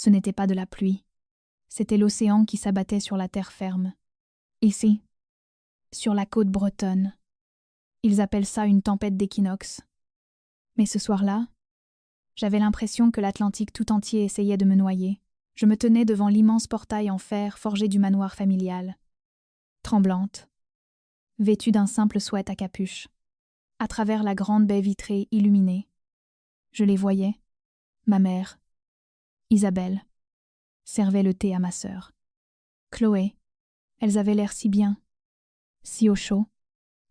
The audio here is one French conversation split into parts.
Ce n'était pas de la pluie. C'était l'océan qui s'abattait sur la terre ferme. Ici, sur la côte bretonne. Ils appellent ça une tempête d'équinoxe. Mais ce soir-là, j'avais l'impression que l'Atlantique tout entier essayait de me noyer. Je me tenais devant l'immense portail en fer forgé du manoir familial. Tremblante, vêtue d'un simple sweat à capuche, à travers la grande baie vitrée illuminée. Je les voyais. Ma mère, Isabelle, servait le thé à ma sœur. Chloé, elles avaient l'air si bien, si au chaud.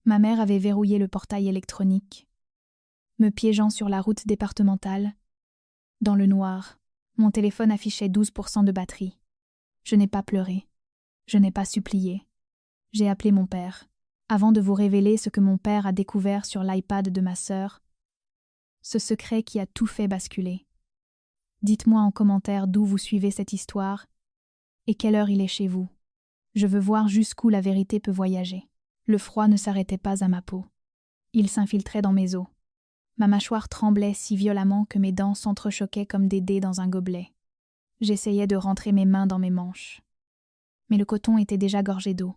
Ma mère avait verrouillé le portail électronique, me piégeant sur la route départementale. Dans le noir, mon téléphone affichait 12% de batterie. Je n'ai pas pleuré. Je n'ai pas supplié. J'ai appelé mon père, avant de vous révéler ce que mon père a découvert sur l'iPad de ma sœur, ce secret qui a tout fait basculer. Dites-moi en commentaire d'où vous suivez cette histoire et quelle heure il est chez vous. Je veux voir jusqu'où la vérité peut voyager. Le froid ne s'arrêtait pas à ma peau. Il s'infiltrait dans mes os. Ma mâchoire tremblait si violemment que mes dents s'entrechoquaient comme des dés dans un gobelet. J'essayais de rentrer mes mains dans mes manches. Mais le coton était déjà gorgé d'eau.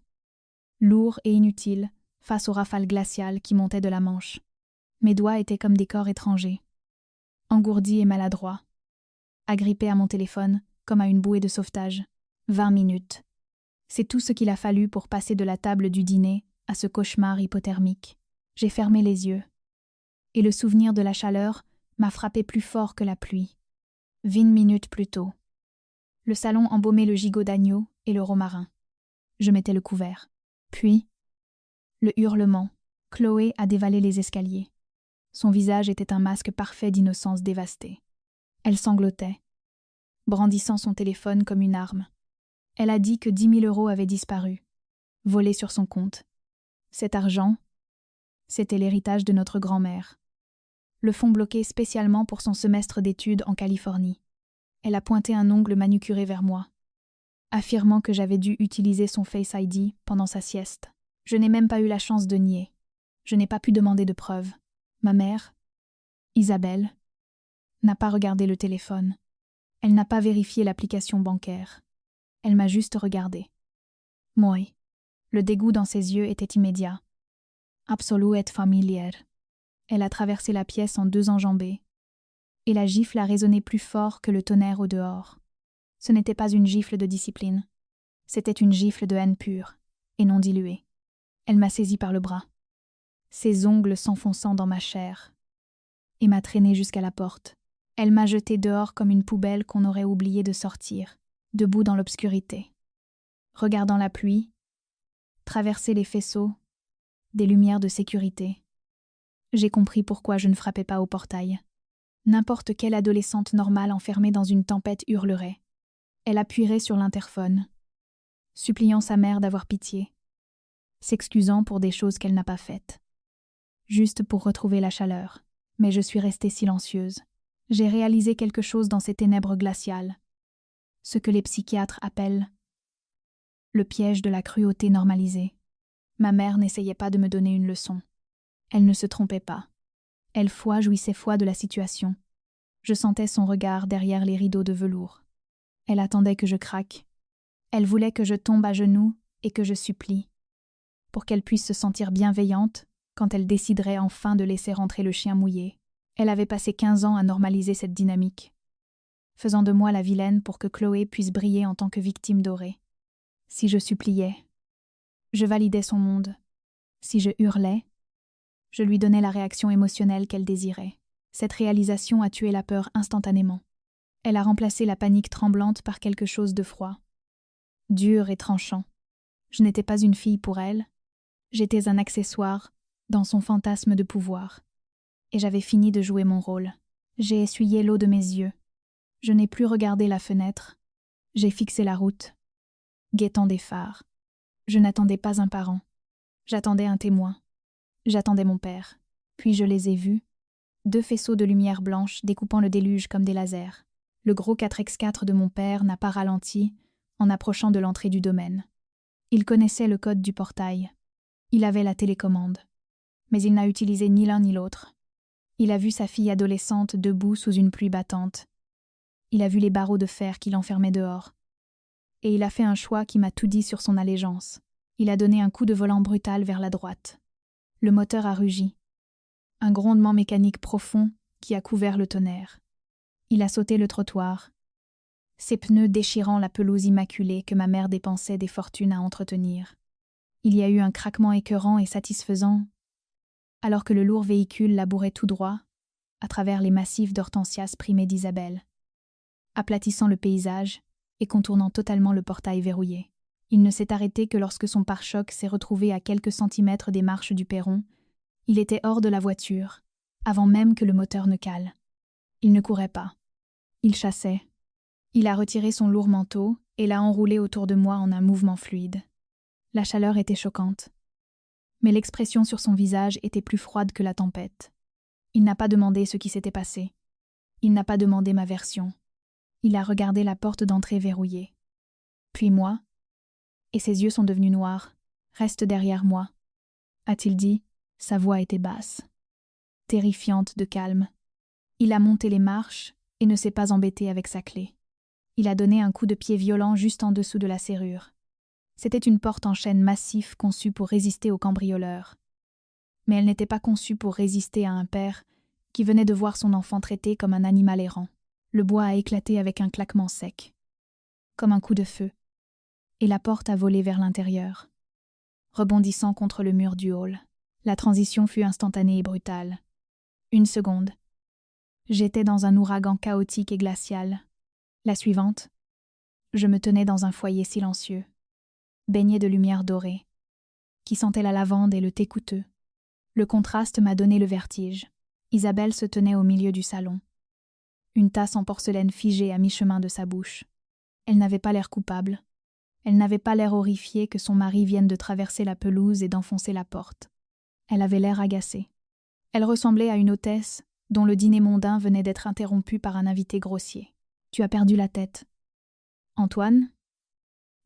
Lourd et inutile, face aux rafales glaciales qui montaient de la Manche. Mes doigts étaient comme des corps étrangers. Engourdis et maladroits. Agrippés à mon téléphone, comme à une bouée de sauvetage. 20 minutes. C'est tout ce qu'il a fallu pour passer de la table du dîner à ce cauchemar hypothermique. J'ai fermé les yeux. Et le souvenir de la chaleur m'a frappé plus fort que la pluie. 20 minutes plus tôt. Le salon embaumait le gigot d'agneau et le romarin. Je mettais le couvert. Puis, le hurlement. Chloé a dévalé les escaliers. Son visage était un masque parfait d'innocence dévastée. Elle sanglotait, brandissant son téléphone comme une arme. Elle a dit que 10 000 € avaient disparu, volés sur son compte. Cet argent, c'était l'héritage de notre grand-mère. Le fonds bloqué spécialement pour son semestre d'études en Californie. Elle a pointé un ongle manucuré vers moi, affirmant que j'avais dû utiliser son Face ID pendant sa sieste. Je n'ai même pas eu la chance de nier. Je n'ai pas pu demander de preuves. Ma mère, Isabelle, n'a pas regardé le téléphone. Elle n'a pas vérifié l'application bancaire. Elle m'a juste regardé. Moi, le dégoût dans ses yeux était immédiat. Absolu et familière. Elle a traversé la pièce en 2 enjambées, et la gifle a résonné plus fort que le tonnerre au dehors. Ce n'était pas une gifle de discipline. C'était une gifle de haine pure, et non diluée. Elle m'a saisi par le bras, ses ongles s'enfonçant dans ma chair, et m'a traîné jusqu'à la porte. Elle m'a jeté dehors comme une poubelle qu'on aurait oublié de sortir, debout dans l'obscurité, regardant la pluie, traverser les faisceaux, des lumières de sécurité. J'ai compris pourquoi je ne frappais pas au portail. N'importe quelle adolescente normale enfermée dans une tempête hurlerait. Elle appuierait sur l'interphone, suppliant sa mère d'avoir pitié, s'excusant pour des choses qu'elle n'a pas faites, juste pour retrouver la chaleur. Mais je suis restée silencieuse. J'ai réalisé quelque chose dans ces ténèbres glaciales, ce que les psychiatres appellent le piège de la cruauté normalisée. Ma mère n'essayait pas de me donner une leçon. Elle ne se trompait pas. Elle jouissait de la situation. Je sentais son regard derrière les rideaux de velours. Elle attendait que je craque. Elle voulait que je tombe à genoux et que je supplie, pour qu'elle puisse se sentir bienveillante quand elle déciderait enfin de laisser rentrer le chien mouillé. Elle avait passé 15 ans à normaliser cette dynamique, faisant de moi la vilaine pour que Chloé puisse briller en tant que victime dorée. Si je suppliais, je validais son monde. Si je hurlais, je lui donnais la réaction émotionnelle qu'elle désirait. Cette réalisation a tué la peur instantanément. Elle a remplacé la panique tremblante par quelque chose de froid, dur et tranchant. Je n'étais pas une fille pour elle, j'étais un accessoire dans son fantasme de pouvoir. Et j'avais fini de jouer mon rôle. J'ai essuyé l'eau de mes yeux. Je n'ai plus regardé la fenêtre. J'ai fixé la route, guettant des phares. Je n'attendais pas un parent. J'attendais un témoin. J'attendais mon père. Puis je les ai vus. 2 faisceaux de lumière blanche découpant le déluge comme des lasers. Le gros 4x4 de mon père n'a pas ralenti en approchant de l'entrée du domaine. Il connaissait le code du portail. Il avait la télécommande. Mais il n'a utilisé ni l'un ni l'autre. Il a vu sa fille adolescente debout sous une pluie battante. Il a vu les barreaux de fer qui l'enfermaient dehors. Et il a fait un choix qui m'a tout dit sur son allégeance. Il a donné un coup de volant brutal vers la droite. Le moteur a rugi. Un grondement mécanique profond qui a couvert le tonnerre. Il a sauté le trottoir, ses pneus déchirant la pelouse immaculée que ma mère dépensait des fortunes à entretenir. Il y a eu un craquement écœurant et satisfaisant, alors que le lourd véhicule labourait tout droit, à travers les massifs d'hortensias primées d'Isabelle, aplatissant le paysage et contournant totalement le portail verrouillé. Il ne s'est arrêté que lorsque son pare-choc s'est retrouvé à quelques centimètres des marches du perron. Il était hors de la voiture, avant même que le moteur ne cale. Il ne courait pas. Il chassait. Il a retiré son lourd manteau et l'a enroulé autour de moi en un mouvement fluide. La chaleur était choquante. Mais l'expression sur son visage était plus froide que la tempête. Il n'a pas demandé ce qui s'était passé. Il n'a pas demandé ma version. Il a regardé la porte d'entrée verrouillée. Puis moi, et ses yeux sont devenus noirs. Reste derrière moi, a-t-il dit. Sa voix était basse, terrifiante de calme. Il a monté les marches et ne s'est pas embêté avec sa clé. Il a donné un coup de pied violent juste en dessous de la serrure. C'était une porte en chêne massif conçue pour résister aux cambrioleurs. Mais elle n'était pas conçue pour résister à un père qui venait de voir son enfant traité comme un animal errant. Le bois a éclaté avec un claquement sec, comme un coup de feu, et la porte a volé vers l'intérieur, rebondissant contre le mur du hall. La transition fut instantanée et brutale. 1 seconde. J'étais dans un ouragan chaotique et glacial. La suivante, je me tenais dans un foyer silencieux, baigné de lumière dorée, qui sentait la lavande et le thé coûteux. Le contraste m'a donné le vertige. Isabelle se tenait au milieu du salon, une tasse en porcelaine figée à mi-chemin de sa bouche. Elle n'avait pas l'air coupable. Elle n'avait pas l'air horrifiée que son mari vienne de traverser la pelouse et d'enfoncer la porte. Elle avait l'air agacée. Elle ressemblait à une hôtesse dont le dîner mondain venait d'être interrompu par un invité grossier. « Tu as perdu la tête. »« Antoine »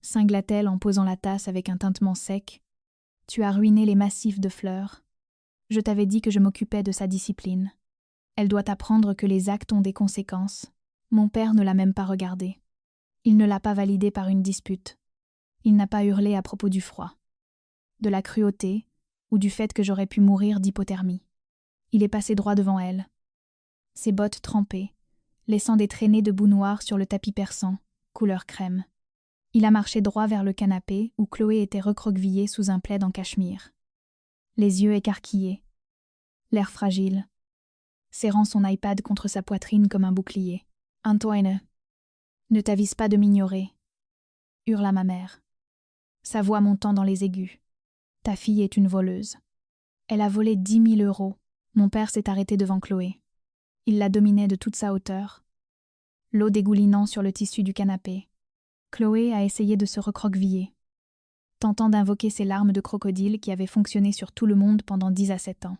cingla-t-elle en posant la tasse avec un tintement sec. « Tu as ruiné les massifs de fleurs. Je t'avais dit que je m'occupais de sa discipline. Elle doit apprendre que les actes ont des conséquences. » Mon père ne l'a même pas regardée. Il ne l'a pas validée par une dispute. Il n'a pas hurlé à propos du froid, de la cruauté ou du fait que j'aurais pu mourir d'hypothermie. Il est passé droit devant elle, ses bottes trempées, laissant des traînées de boue noire sur le tapis persan, couleur crème. Il a marché droit vers le canapé où Chloé était recroquevillée sous un plaid en cachemire, les yeux écarquillés, l'air fragile, serrant son iPad contre sa poitrine comme un bouclier. « Antoine, ne t'avise pas de m'ignorer » hurla ma mère, sa voix montant dans les aigus. « Ta fille est une voleuse. Elle a volé 10 000 €. » Mon père s'est arrêté devant Chloé. Il la dominait de toute sa hauteur, l'eau dégoulinant sur le tissu du canapé. Chloé a essayé de se recroqueviller, tentant d'invoquer ses larmes de crocodile qui avaient fonctionné sur tout le monde pendant 10 à 7 ans.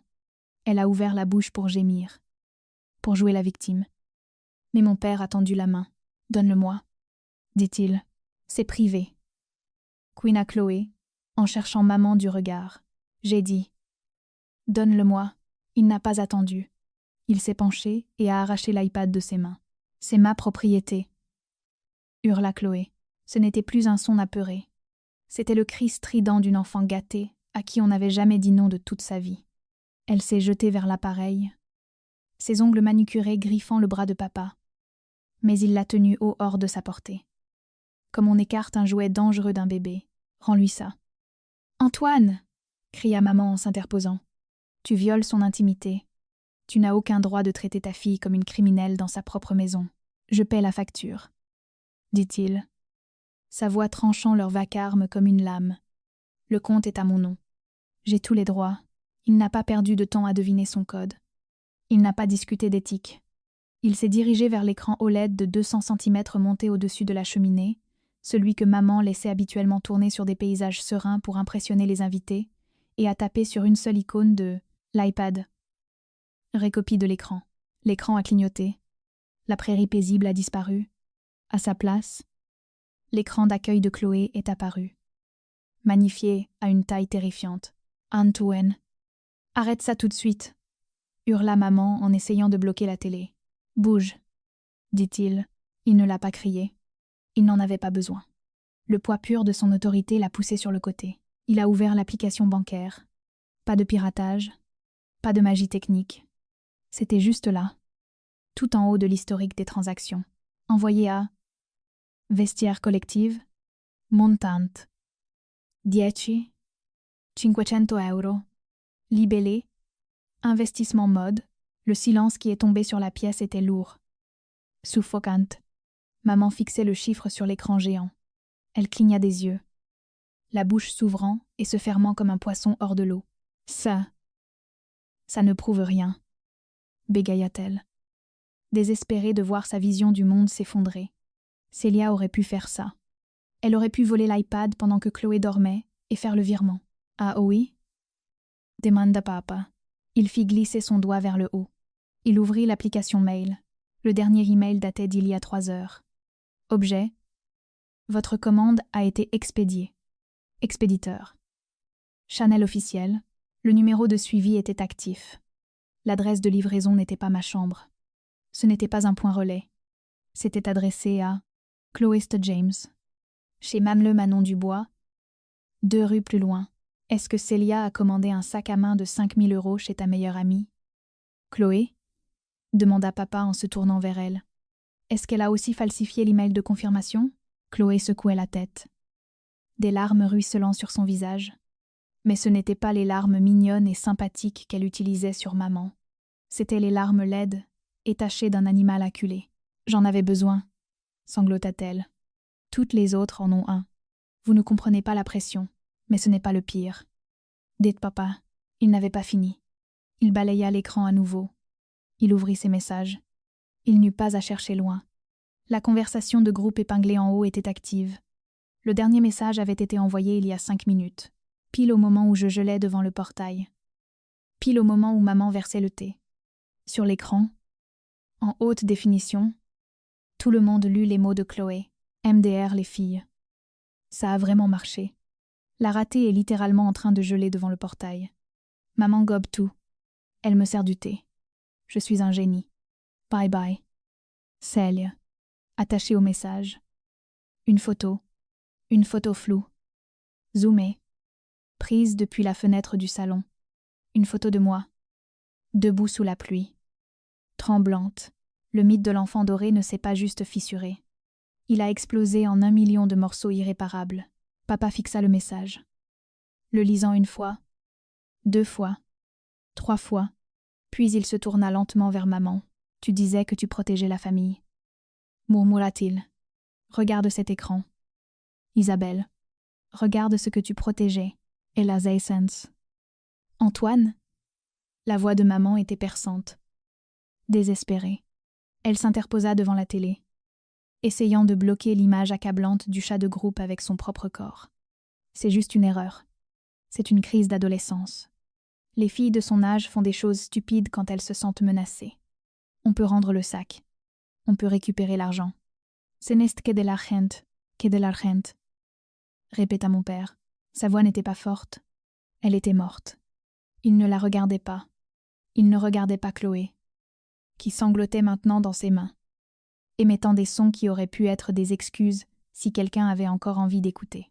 Elle a ouvert la bouche pour gémir, pour jouer la victime. Mais mon père a tendu la main. « Donne-le-moi, » dit-il. « C'est privé. » Couina Chloé, en cherchant maman du regard. J'ai dit « Donne-le-moi ». Il n'a pas attendu. Il s'est penché et a arraché l'iPad de ses mains. « C'est ma propriété » hurla Chloé. Ce n'était plus un son apeuré. C'était le cri strident d'une enfant gâtée à qui on n'avait jamais dit non de toute sa vie. Elle s'est jetée vers l'appareil, ses ongles manucurés griffant le bras de papa. Mais il l'a tenu haut hors de sa portée. Comme on écarte un jouet dangereux d'un bébé. « Rends-lui ça. »« Antoine !» cria maman en s'interposant. « Tu violes son intimité. Tu n'as aucun droit de traiter ta fille comme une criminelle dans sa propre maison. Je paie la facture. » dit-il, sa voix tranchant leur vacarme comme une lame. « Le compte est à mon nom. J'ai tous les droits. » Il n'a pas perdu de temps à deviner son code. Il n'a pas discuté d'éthique. Il s'est dirigé vers l'écran OLED de 200 cm monté au-dessus de la cheminée, celui que maman laissait habituellement tourner sur des paysages sereins pour impressionner les invités, et a tapé sur une seule icône de l'iPad. Récopie de l'écran. L'écran a clignoté. La prairie paisible a disparu. À sa place, l'écran d'accueil de Chloé est apparu, magnifié à une taille terrifiante. « Antoine, arrête ça tout de suite !» hurla maman en essayant de bloquer la télé. « Bouge !» dit-il. Il ne l'a pas crié. Il n'en avait pas besoin. Le poids pur de son autorité l'a poussé sur le côté. Il a ouvert l'application bancaire. Pas de piratage, pas de magie technique. C'était juste là, tout en haut de l'historique des transactions. Envoyé à Vestiaire collective, montante 10 500 €, libellé, investissement mode. Le silence qui est tombé sur la pièce était lourd. Suffocante. Maman fixait le chiffre sur l'écran géant. Elle cligna des yeux, la bouche s'ouvrant et se fermant comme un poisson hors de l'eau. Ça ne prouve rien, bégaya-t-elle. Désespérée de voir sa vision du monde s'effondrer. Célia aurait pu faire ça. Elle aurait pu voler l'iPad pendant que Chloé dormait et faire le virement. Ah oui? Demanda papa. Il fit glisser son doigt vers le haut. Il ouvrit l'application mail. Le dernier email datait d'il y a 3 heures. Objet. Votre commande a été expédiée. Expéditeur. Chanel officiel. Le numéro de suivi était actif. L'adresse de livraison n'était pas ma chambre. Ce n'était pas un point relais. C'était adressé à Chloé St. James. Chez Mameleux Manon Dubois. 2 rues plus loin. Est-ce que Célia a commandé un sac à main de 5 000 € chez ta meilleure amie? Chloé? Demanda papa en se tournant vers elle. Est-ce qu'elle a aussi falsifié l'email de confirmation? Chloé secouait la tête. Des larmes ruisselant sur son visage. Mais ce n'étaient pas les larmes mignonnes et sympathiques qu'elle utilisait sur maman. C'étaient les larmes laides et tachées d'un animal acculé. J'en avais besoin, sanglota-t-elle. Toutes les autres en ont un. Vous ne comprenez pas la pression, mais ce n'est pas le pire. Dites papa, il n'avait pas fini. Il balaya l'écran à nouveau. Il ouvrit ses messages. Il n'eut pas à chercher loin. La conversation de groupe épinglée en haut était active. Le dernier message avait été envoyé il y a 5 minutes, pile au moment où je gelais devant le portail. Pile au moment où maman versait le thé. Sur l'écran, en haute définition, tout le monde lut les mots de Chloé. MDR les filles. Ça a vraiment marché. La ratée est littéralement en train de geler devant le portail. Maman gobe tout. Elle me sert du thé. Je suis un génie. Bye bye. Célia. Attachée au message. Une photo floue. Zoomée. Prise depuis la fenêtre du salon. Une photo de moi. Debout sous la pluie. Tremblante. Le mythe de l'enfant doré ne s'est pas juste fissuré. Il a explosé en 1 million de morceaux irréparables. Papa fixa le message. Le lisant 1 fois, 2 fois, 3 fois, puis il se tourna lentement vers maman. Tu disais que tu protégeais la famille. Murmura-t-il. Regarde cet écran. Isabelle, regarde ce que tu protégeais. Et la Zeissens. Antoine? La voix de maman était perçante. Désespérée. Elle s'interposa devant la télé, essayant de bloquer l'image accablante du chat de groupe avec son propre corps. C'est juste une erreur. C'est une crise d'adolescence. Les filles de son âge font des choses stupides quand elles se sentent menacées. On peut rendre le sac. On peut récupérer l'argent. Ce n'est que de l'argent, répéta mon père. Sa voix n'était pas forte. Elle était morte. Il ne la regardait pas. Il ne regardait pas Chloé, qui sanglotait maintenant dans ses mains, émettant des sons qui auraient pu être des excuses si quelqu'un avait encore envie d'écouter.